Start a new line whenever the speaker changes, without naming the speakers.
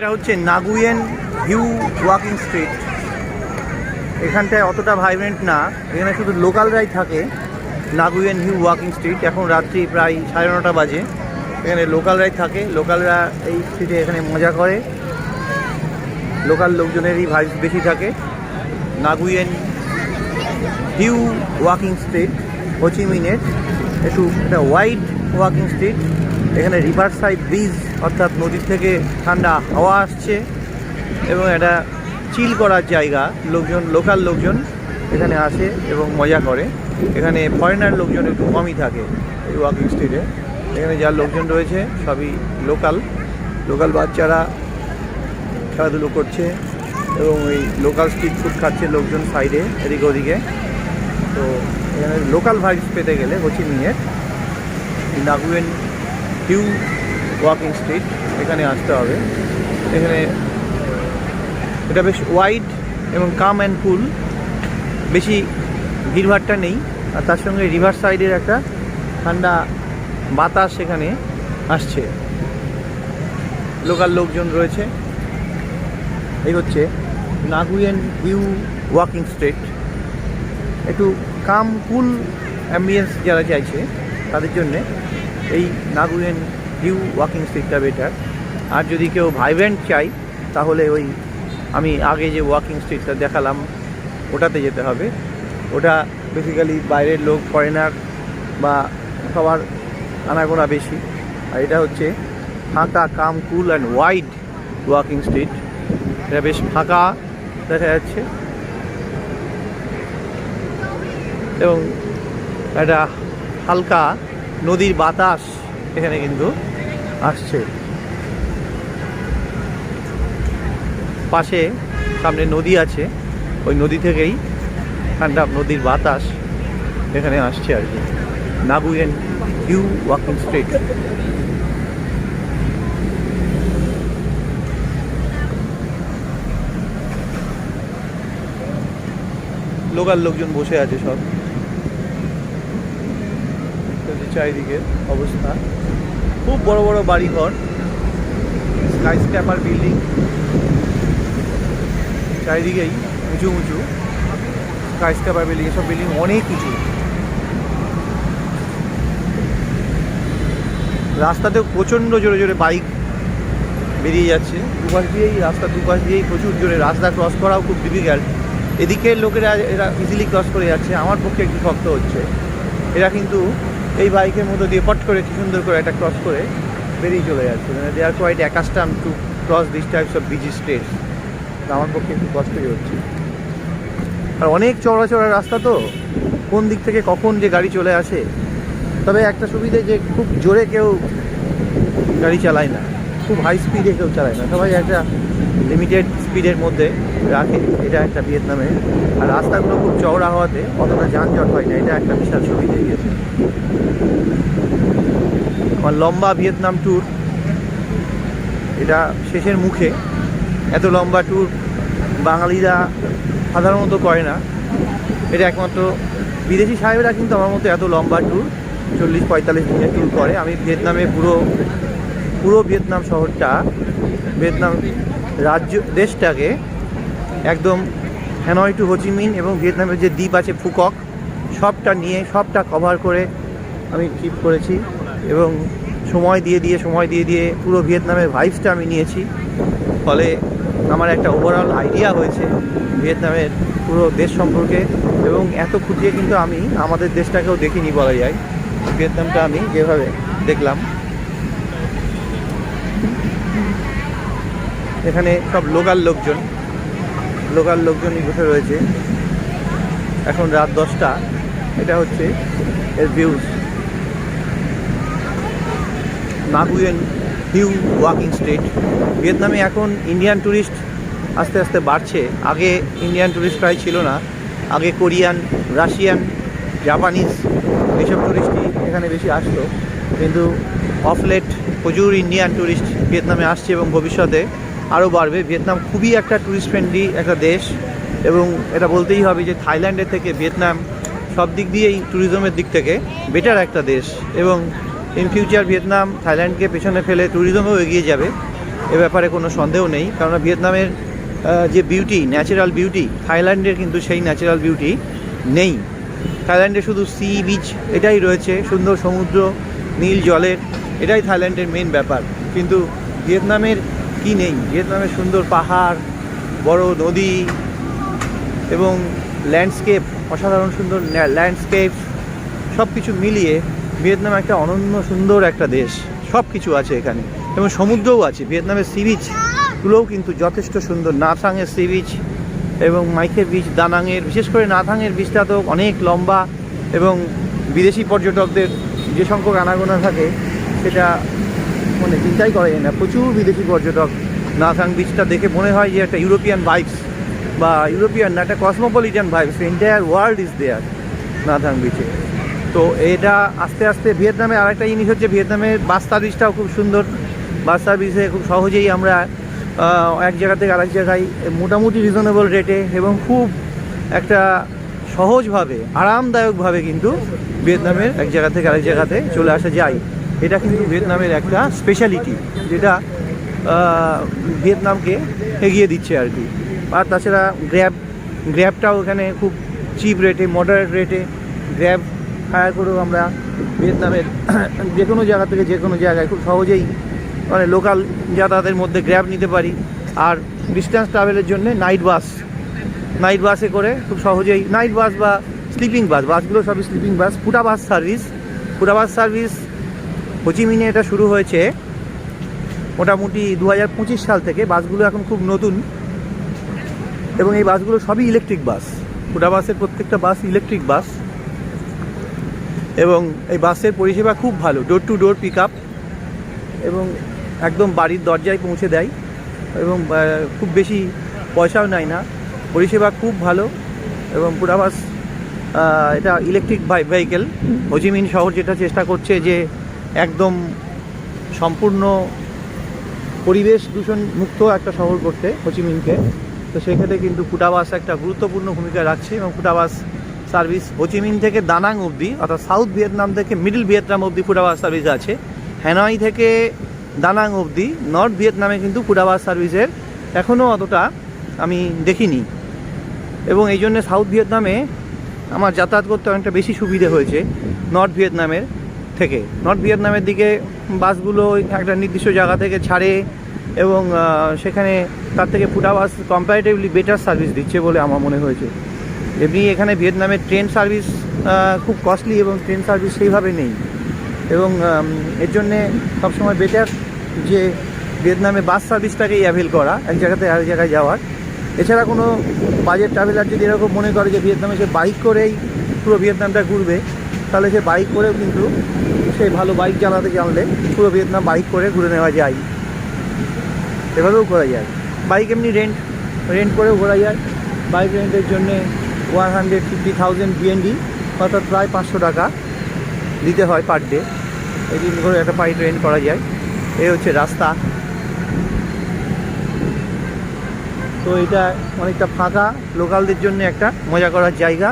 এটা হচ্ছে নাগুয়েন view walking street. এখানটায় অতটা ভাইব্রেন্ট না, এখানে শুধু লোকালরাই থাকে। নাগুয়েন ভিউ ওয়াকিং স্ট্রিট, এখন রাত্রি প্রায় 9:30 বাজে। এখানে লোকালরাই থাকে, লোকালরা এই স্ট্রিটে এখানে মজা করে, লোকাল লোকজনেরই ভাইব বেশি থাকে। নাগুয়েন ভিউ ওয়াকিং স্ট্রিট হোচিমিনের একটু একটা ওয়াইড ওয়াকিং স্ট্রিট। এখানে রিভার সাইড ব্রিজ, অর্থাৎ নদীর থেকে ঠান্ডা হাওয়া আসছে এবং একটা চিল করার জায়গা। লোকাল লোকজন এখানে আসে এবং মজা করে। এখানে ফরেনার লোকজন একটু কমই থাকে এই ওয়াকিং স্ট্রিটে। এখানে যা লোকজন রয়েছে সবই লোকাল বাচ্চারা খেলাধুলো করছে এবং ওই লোকাল স্ট্রিট ফুড খাচ্ছে লোকজন সাইডে এদিকে ওদিকে। তো এখানে লোকাল ভাইবস পেতে গেলে হোচিমিনের নাগুয়েন ভিউ ওয়াকিং স্ট্রিট এখানে আসতে হবে। এখানে এটা বেশ ওয়াইড এবং কাম অ্যান্ড কুল, বেশি ভিড়ভাড়টা নেই। আর তার সঙ্গে রিভার সাইডের একটা ঠান্ডা বাতাস সেখানে আসছে, লোকাল লোকজন রয়েছে। এই হচ্ছে নাগুয়েন ভিউ ওয়াকিং স্ট্রিট। একটু কাম কুল অ্যাম্বিয়েন্স যারা চাইছে তাদের জন্যে এই নাগুয়েন ভিউ ওয়াকিং স্ট্রিটটা বেটার। আর যদি কেউ ভাইব্রেন্ট চাই তাহলে ওই আমি আগে যে ওয়াকিং স্ট্রিটটা দেখালাম ওটাতে যেতে হবে। ওটা বেসিক্যালি বাইরের লোক, ফরেনার বা সবার আনাগোনা বেশি। আর এটা হচ্ছে ফাঁকা, calm cool and wide walking street. এটা বেশ ফাঁকা দেখা যাচ্ছে এবং একটা হালকা নদীর বাতাস এখানে কিন্তু আসছে। পাশে সামনে নদী আছে, ওই নদী থেকেই ঠান্ডা নদীর বাতাস এখানে আসছে আর কি। নাগুয়েন ভিউ ওয়াকিং স্ট্রিট। লোকাল লোকজন বসে আছে সব, চারিদিকে অবস্থা খুব বড় বড় বাড়িঘর, স্কাইস্ক্র্যাপার বিল্ডিং চারিদিকেই, উঁচু উঁচু স্কাইস্ক্র্যাপার বিল্ডিং। এসব বিল্ডিং অনেক কিছু। রাস্তাতেও প্রচণ্ড জোরে জোরে বাইক বেরিয়ে যাচ্ছে দুপাশ দিয়েই, রাস্তা দুপাশ দিয়েই প্রচুর জোরে। রাস্তা ক্রস করাও খুব ডিফিকাল্ট। এদিকের লোকেরা এরা ইজিলি ক্রস করে যাচ্ছে, আমার পক্ষে একটু শক্ত হচ্ছে। এরা কিন্তু এই বাইকের মধ্যে দিয়ে পট করে কি সুন্দর করে একটা ক্রস করে বেরিয়ে চলে যাচ্ছে। মানে they are quite accustomed to cross this types of busy streets. আমার পক্ষে একটু কষ্টই হচ্ছে। আর অনেক চওড়া চওড়া রাস্তা, তো কোন দিক থেকে কখন যে গাড়ি চলে আসে। তবে একটা সুবিধে যে খুব জোরে কেউ গাড়ি চালায় না, খুব হাই স্পিডে কেউ চালায় না, সবাই একটা লিমিটেড স্পিডের মধ্যে রাখে। এটা একটা ভিয়েতনামে। আর রাস্তাগুলো খুব চওড়া হওয়াতে অতটা যানজট হয় না, এটা একটা বিশাল সুবিধে গিয়েছে। আমার লম্বা ভিয়েতনাম ট্যুর এটা শেষের মুখে। এত লম্বা ট্যুর বাঙালিরা সাধারণত করে না, এটা একমাত্র বিদেশি সাহেবেরা কিন্তু আমার মতো এত লম্বা ট্যুর 40-45 দিনের ট্যুর করে। আমি ভিয়েতনামে পুরো ভিয়েতনাম শহরটা, ভিয়েতনাম রাজ্য দেশটাকে একদম হ্যানয় টু হোচিমিন এবং ভিয়েতনামের যে দ্বীপ আছে ফুকক, সবটা নিয়ে সবটা কভার করে আমি ট্রিপ করেছি এবং সময় দিয়ে দিয়ে পুরো ভিয়েতনামের ভাইবসটা আমি নিয়েছি। ফলে আমার একটা ওভারঅল আইডিয়া হয়েছে ভিয়েতনামের পুরো দেশ সম্পর্কে। এবং এত খুঁটিয়ে কিন্তু আমি আমাদের দেশটাকেও দেখিনি বলা যায়। ভিয়েতনামটা আমি যেভাবে দেখলাম, এখানে সব লোকাল লোকজনই বসে রয়েছে। এখন রাত 10টা। এটা হচ্ছে এর ভিউজ, নাগুয়েন ভিউ ওয়াকিং স্ট্রিট। ভিয়েতনামে এখন ইন্ডিয়ান ট্যুরিস্ট আস্তে আস্তে বাড়ছে। আগে ইন্ডিয়ান ট্যুরিস্ট প্রায় ছিল না। আগে কোরিয়ান, রাশিয়ান, জাপানিজ এইসব ট্যুরিস্টই এখানে বেশি আসতো। কিন্তু অফ লেট প্রচুর ইন্ডিয়ান ট্যুরিস্ট ভিয়েতনামে আসছে এবং ভবিষ্যতে আরও বাড়বে। ভিয়েতনাম খুবই একটা ট্যুরিস্ট ফ্রেন্ডলি একটা দেশ এবং এটা বলতেই হবে যে থাইল্যান্ডের থেকে ভিয়েতনাম সব দিক দিয়েই ট্যুরিজমের দিক থেকে বেটার একটা দেশ। এবং ইন ফিউচার ভিয়েতনাম থাইল্যান্ডকে পেছনে ফেলে ট্যুরিজমেও এগিয়ে যাবে। এ ব্যাপারে কোনো সন্দেহ নেই, কারণ ভিয়েতনামের যে বিউটি, ন্যাচারাল বিউটি, থাইল্যান্ডের কিন্তু সেই ন্যাচারাল বিউটি নেই। থাইল্যান্ডে শুধু সি বিচ এটাই রয়েছে, সুন্দর সমুদ্র, নীল জলের, এটাই থাইল্যান্ডের মেন ব্যাপার। কিন্তু ভিয়েতনামের কি নেই? ভিয়েতনামের সুন্দর পাহাড়, বড় নদী এবং ল্যান্ডস্কেপ, অসাধারণ সুন্দর ল্যান্ডস্কেপ, সব কিছু মিলিয়ে ভিয়েতনাম একটা অনন্য সুন্দর একটা দেশ। সব কিছু আছে এখানে এবং সমুদ্রও আছে। ভিয়েতনামের সি বিচগুলোও কিন্তু যথেষ্ট সুন্দর। নাথাংয়ের সি বিচ এবং মাইখের বিচ, দানাংয়ের, বিশেষ করে নাথাংয়ের বিচটা তো অনেক লম্বা এবং বিদেশি পর্যটকদের যে সংখ্যক আনাগোনা থাকে সেটা মানে চিন্তাই করা যায় না। প্রচুর বিদেশি পর্যটক। নাথাং বিচটা দেখে মনে হয় যে একটা ইউরোপিয়ান ভাইবস, বা ইউরোপিয়ান না, একটা cosmopolitan vibes. Entire world is there nothing বিচে। তো এটা আস্তে আস্তে ভিয়েতনামে আরেকটা জিনিস হচ্ছে, ভিয়েতনামের বাস সার্ভিসটাও খুব সুন্দর। বাস সার্ভিসে খুব সহজেই আমরা এক জায়গা থেকে আরেক জায়গায় মোটামুটি রিজনেবল রেটে এবং খুব একটা সহজভাবে, আরামদায়কভাবে কিন্তু ভিয়েতনামের এক জায়গা থেকে আরেক জায়গাতে চলে আসা যায়। এটা কিন্তু ভিয়েতনামের একটা স্পেশালিটি, যেটা ভিয়েতনামকে এগিয়ে দিচ্ছে আর কি। আর তাছাড়া গ্র্যাবটাও এখানে খুব চিপ রেটে, মডারেট রেটে গ্র্যাব হায়ার করেও আমরা ভিয়েতনামের যে কোনো জায়গা থেকে যে কোনো জায়গায় খুব সহজেই মানে লোকাল যাতায়াতের মধ্যে গ্র্যাব নিতে পারি। আর ডিস্টেন্স ট্রাভেলের জন্য নাইট বাসে করে খুব সহজেই, নাইট বাস বা স্লিপিং বাস, বাসগুলো সবই স্লিপিং বাস। ফুটা বাস সার্ভিস হোচিমিনে এটা শুরু হয়েছে মোটামুটি 2025 সাল থেকে। বাসগুলো এখন খুব নতুন এবং এই বাসগুলো সবই ইলেকট্রিক বাস। ফুটা বাসের প্রত্যেকটা বাস ইলেকট্রিক বাস এবং এই বাসের পরিষেবা খুব ভালো। Door to door pick up এবং একদম বাড়ির দরজায় পৌঁছে দেয় এবং খুব বেশি পয়সাও নেয় না। পরিষেবা খুব ভালো এবং ফুটা বাস এটা ইলেকট্রিক ভেহিকেল। হোচিমিন শহর যেটা চেষ্টা করছে যে একদম সম্পূর্ণ পরিবেশ দূষণ মুক্ত একটা শহর করতে হোচিমিনকে, তো সেক্ষেত্রে কিন্তু ফুটা বাস একটা গুরুত্বপূর্ণ ভূমিকা রাখছে। এবং ফুটা বাস সার্ভিস হোচিমিন থেকে দানাং অবধি, অর্থাৎ সাউথ ভিয়েতনাম থেকে মিডল ভিয়েতনাম অবধি ফুটা বাস সার্ভিস আছে। হ্যানয় থেকে দানাং অবধি নর্থ ভিয়েতনামে কিন্তু ফুটা বাস সার্ভিসের এখনও অতটা আমি দেখিনি এবং এই জন্যে সাউথ ভিয়েতনামে আমার যাতায়াত করতে অনেকটা বেশি সুবিধে হয়েছে নর্থ ভিয়েতনামের থেকে। নর্থ ভিয়েতনামের দিকে বাসগুলো একটা নির্দিষ্ট জায়গা থেকে ছাড়ে এবং সেখানে তার থেকে ফুটা বাস কম্পারেটিভলি বেটার সার্ভিস দিচ্ছে বলে আমার মনে হয়েছে। এমনি এখানে ভিয়েতনামের ট্রেন সার্ভিস খুব কস্টলি এবং ট্রেন সার্ভিস সেইভাবে নেই এবং এর জন্যে সবসময় বেটার যে ভিয়েতনামে বাস সার্ভিসটাকেই অ্যাভেল করা এক জায়গাতে আরেক জায়গায় যাওয়ার। এছাড়া কোনো বাজেট ট্রাভেলার যদি এরকম মনে করে যে ভিয়েতনামে সে বাইক করেই পুরো ভিয়েতনামটা ঘুরবে, তাহলে সে বাইক করেও কিন্তু সে ভালো বাইক চালাতে জানলে পুরো ভিয়েতনাম বাইক করে ঘুরে নেওয়া যায়, এভাবেও করা যায়। বাইক এমনি রেন্ট করেও ঘোরা যায়। বাইক রেন্টের জন্যে 150,000 BND, অর্থাৎ প্রায় 500 টাকা দিতে হয় পার ডে। এই দিন করে একটা বাইক রেন্ট করা যায়। এই হচ্ছে রাস্তা। তো এটা অনেকটা ফাঁকা, লোকালদের জন্য একটা মজা করার জায়গা।